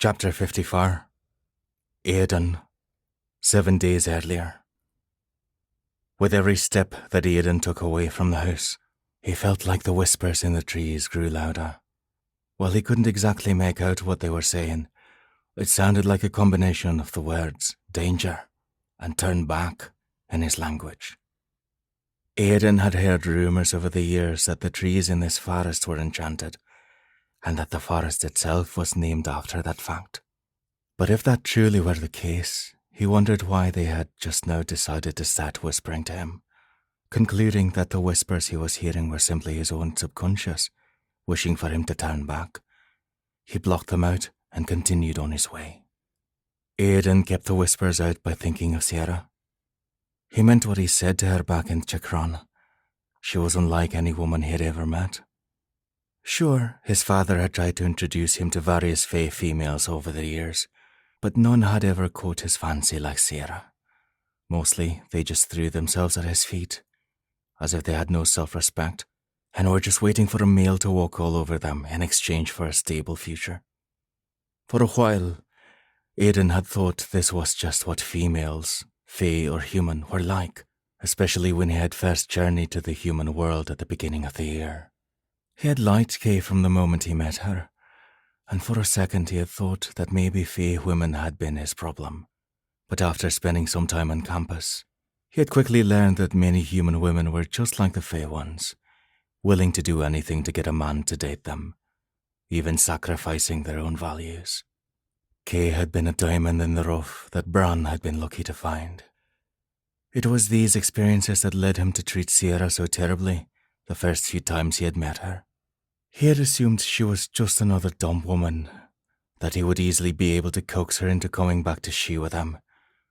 Chapter 54. Aidan, 7 days earlier. With every step that Aidan took away from the house, he felt like the whispers in the trees grew louder. While he couldn't exactly make out what they were saying, it sounded like a combination of the words danger and turn back in his language. Aidan had heard rumours over the years that the trees in this forest were enchanted, and that the forest itself was named after that fact. But if that truly were the case, he wondered why they had just now decided to start whispering to him, concluding that the whispers he was hearing were simply his own subconscious, wishing for him to turn back. He blocked them out and continued on his way. Aidan kept the whispers out by thinking of Sarah. He meant what he said to her back in Chakran. She was unlike any woman he had ever met. Sure, his father had tried to introduce him to various fae females over the years, but none had ever caught his fancy like Sarah. Mostly, they just threw themselves at his feet, as if they had no self-respect, and were just waiting for a male to walk all over them in exchange for a stable future. For a while, Aidan had thought this was just what females, fae or human, were like, especially when he had first journeyed to the human world at the beginning of the year. He had liked Kay from the moment he met her, and for a second he had thought that maybe fae women had been his problem. But after spending some time on campus, he had quickly learned that many human women were just like the fae ones, willing to do anything to get a man to date them, even sacrificing their own values. Kay had been a diamond in the rough that Bran had been lucky to find. It was these experiences that led him to treat Sierra so terribly the first few times he had met her. He had assumed she was just another dumb woman, that he would easily be able to coax her into coming back to She with him,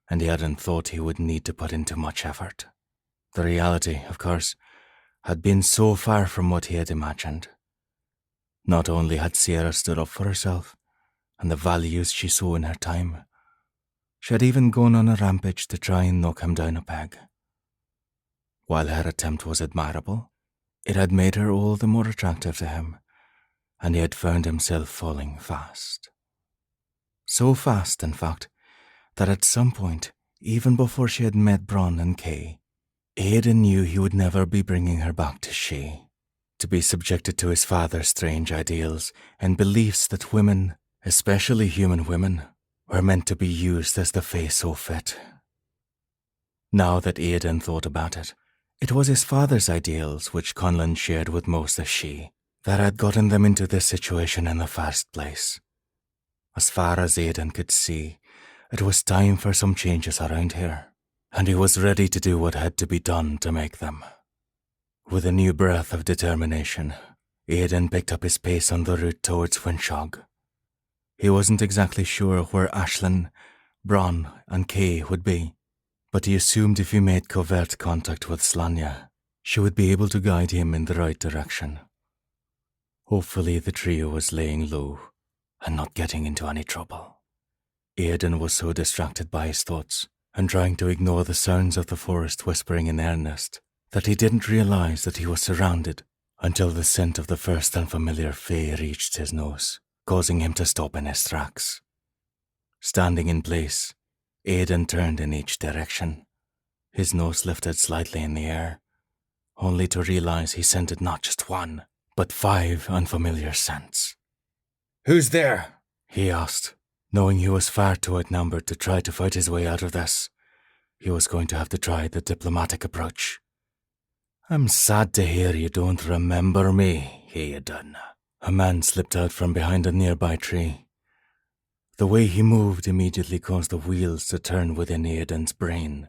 and he hadn't thought he would need to put into much effort. The reality, of course, had been so far from what he had imagined. Not only had Sierra stood up for herself and the values she saw in her time, she had even gone on a rampage to try and knock him down a peg. While her attempt was admirable, it had made her all the more attractive to him, and he had found himself falling fast. So fast, in fact, that at some point, even before she had met Bron and Kay, Aidan knew he would never be bringing her back to She, to be subjected to his father's strange ideals and beliefs that women, especially human women, were meant to be used as the fae saw fit. Now that Aidan thought about it, it was his father's ideals, which Conlon shared with most of She, that had gotten them into this situation in the first place. As far as Aidan could see, it was time for some changes around here, and he was ready to do what had to be done to make them. With a new breath of determination, Aidan picked up his pace on the route towards Winshog. He wasn't exactly sure where Ashlyn, Bron, and Kay would be, but he assumed if he made covert contact with Slanya, she would be able to guide him in the right direction. Hopefully the trio was laying low and not getting into any trouble. Aidan was so distracted by his thoughts and trying to ignore the sounds of the forest whispering in earnest that he didn't realize that he was surrounded until the scent of the first unfamiliar fae reached his nose, causing him to stop in his tracks. Standing in place, Aidan turned in each direction, his nose lifted slightly in the air, only to realize he scented not just one, but 5 unfamiliar scents. "Who's there?" he asked, knowing he was far too outnumbered to try to fight his way out of this. He was going to have to try the diplomatic approach. "I'm sad to hear you don't remember me, Aidan." A man slipped out from behind a nearby tree. The way he moved immediately caused the wheels to turn within Aidan's brain.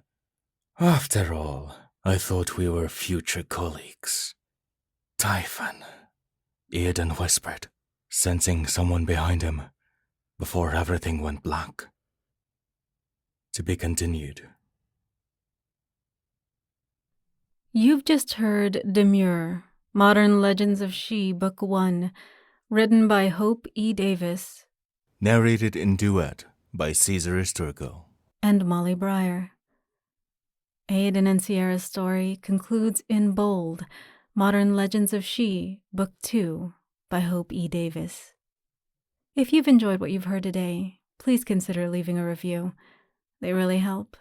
"After all, I thought we were future colleagues." "Typhon," Aidan whispered, sensing someone behind him, before everything went black. To be continued. You've just heard Demure, Modern Legends of She, Book 1, written by Hope E. Davis. Narrated in duet by Caesar Esturgo and Molly Breyer. Aidan and Sierra's story concludes in bold, Modern Legends of She, Book 2, by Hope E. Davis. If you've enjoyed what you've heard today, please consider leaving a review. They really help.